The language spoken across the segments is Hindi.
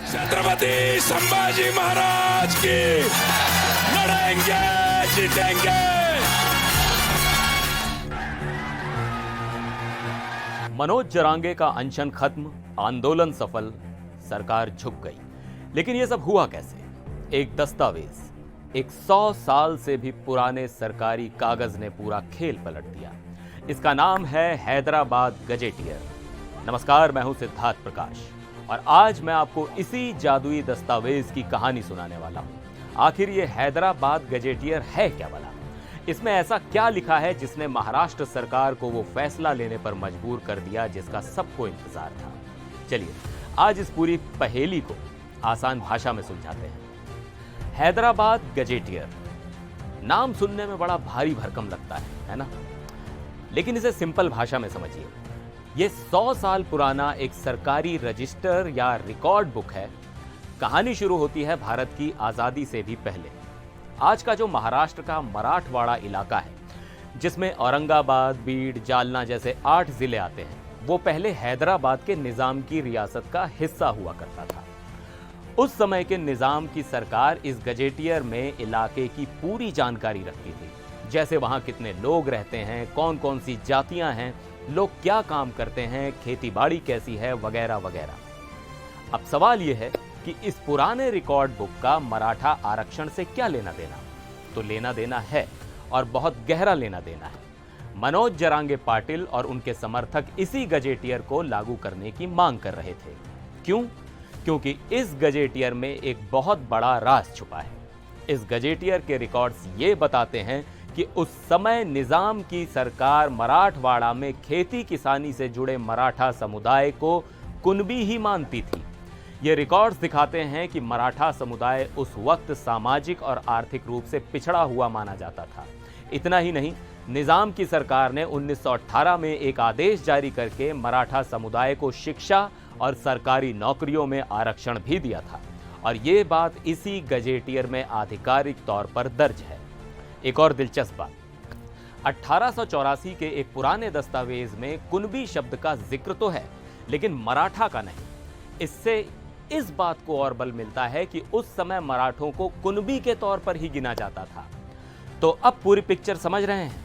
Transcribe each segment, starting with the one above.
छत्रपति संभाजी महाराज की, लड़ेंगे जीतेंगे। मनोज जरांगे का अनशन खत्म, आंदोलन सफल, सरकार झुक गई। लेकिन यह सब हुआ कैसे? एक दस्तावेज, एक 100 साल से भी पुराने सरकारी कागज ने पूरा खेल पलट दिया। इसका नाम है हैदराबाद गजेटियर। नमस्कार, मैं हूं सिद्धार्थ प्रकाश और आज मैं आपको इसी जादुई दस्तावेज की कहानी सुनाने वाला हूं। आखिर ये हैदराबाद गजेटियर है क्या भला? इसमें ऐसा क्या लिखा है जिसने महाराष्ट्र सरकार को वो फैसला लेने पर मजबूर कर दिया जिसका सबको इंतजार था? चलिए आज इस पूरी पहेली को आसान भाषा में सुलझाते हैं। हैदराबाद गजेटियर नाम सुनने में बड़ा भारी भरकम लगता है ना? लेकिन इसे सिंपल भाषा में समझिए। यह 100 साल पुराना एक सरकारी रजिस्टर या रिकॉर्ड बुक है। कहानी शुरू होती है भारत की आजादी से भी पहले। आज का जो महाराष्ट्र का मराठवाड़ा इलाका है, जिसमें औरंगाबाद, बीड, जालना जैसे 8 जिले आते हैं, वो पहले हैदराबाद के निजाम की रियासत का हिस्सा हुआ करता था। उस समय के निजाम की सरकार इस गजेटियर में इलाके की पूरी जानकारी रखती थी, जैसे वहां कितने लोग रहते हैं, कौन कौन सी जातियां हैं, लोग क्या काम करते हैं, खेती बाड़ी कैसी है, वगैरह वगैरह। अब सवाल यह है कि इस पुराने रिकॉर्ड बुक का मराठा आरक्षण से क्या लेना देना? तो लेना देना है, और बहुत गहरा लेना देना है। मनोज जरांगे पाटिल और उनके समर्थक इसी गजेटियर को लागू करने की मांग कर रहे थे। क्यों? क्योंकि इस गजेटियर में एक बहुत बड़ा राज छुपा है। इस गजेटियर के रिकॉर्ड्स ये बताते हैं कि उस समय निजाम की सरकार मराठवाड़ा में खेती किसानी से जुड़े मराठा समुदाय को कुनबी ही मानती थी। ये रिकॉर्ड्स दिखाते हैं कि मराठा समुदाय उस वक्त सामाजिक और आर्थिक रूप से पिछड़ा हुआ माना जाता था। इतना ही नहीं, निजाम की सरकार ने 1918 में एक आदेश जारी करके मराठा समुदाय को शिक्षा और सरकारी नौकरियों में आरक्षण भी दिया था, और ये बात इसी गजेटियर में आधिकारिक तौर पर दर्ज है। एक और दिलचस्प बात, 1884 के एक पुराने दस्तावेज में कुनबी शब्द का जिक्र तो है, लेकिन मराठा का नहीं। इससे इस बात को और बल मिलता है कि उस समय मराठों को कुनबी के तौर पर ही गिना जाता था। तो अब पूरी पिक्चर समझ रहे हैं?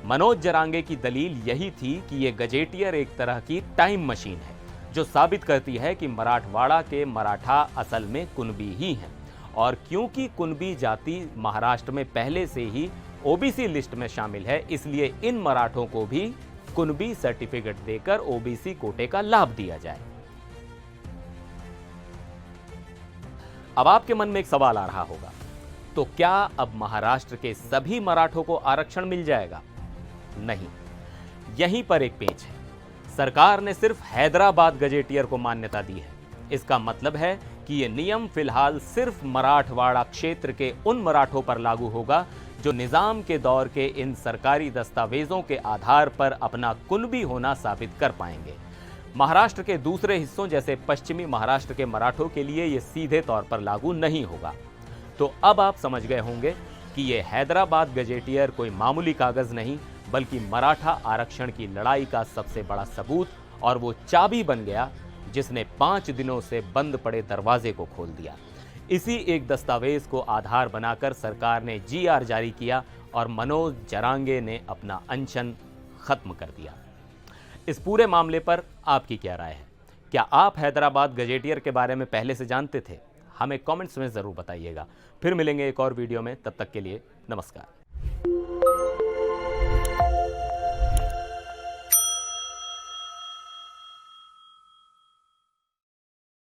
मनोज जरांगे की दलील यही थी कि यह गजेटियर एक तरह की टाइम मशीन है, जो साबित करती है कि मराठवाड़ा के मराठा असल में कुनबी ही हैं। और क्योंकि कुनबी जाति महाराष्ट्र में पहले से ही ओबीसी लिस्ट में शामिल है, इसलिए इन मराठों को भी कुनबी सर्टिफिकेट देकर ओबीसी कोटे का लाभ दिया जाए। अब आपके मन में एक सवाल आ रहा होगा, तो क्या अब महाराष्ट्र के सभी मराठों को आरक्षण मिल जाएगा? नहीं, यहीं पर एक पेच है। सरकार ने सिर्फ हैदराबाद गजेटियर को मान्यता दी है। इसका मतलब है कि यह नियम फिलहाल सिर्फ मराठवाड़ा क्षेत्र के उन मराठों पर लागू होगा जो निजाम के दौर के इन सरकारी दस्तावेजों के आधार पर अपना कुनबी होना साबित कर पाएंगे। महाराष्ट्र के दूसरे हिस्सों जैसे पश्चिमी महाराष्ट्र के मराठों के लिए यह सीधे तौर पर लागू नहीं होगा। तो अब आप समझ गए होंगे कि यह हैदराबाद गजेटियर कोई मामूली कागज नहीं, बल्कि मराठा आरक्षण की लड़ाई का सबसे बड़ा सबूत, और वो चाबी बन गया जिसने 5 दिनों से बंद पड़े दरवाजे को खोल दिया। इसी एक दस्तावेज को आधार बनाकर सरकार ने जीआर जारी किया और मनोज जरांगे ने अपना अनशन खत्म कर दिया। इस पूरे मामले पर आपकी क्या राय है? क्या आप हैदराबाद गजेटियर के बारे में पहले से जानते थे? हमें कमेंट्स में जरूर बताइएगा। फिर मिलेंगे एक और वीडियो में, तब तक के लिए नमस्कार।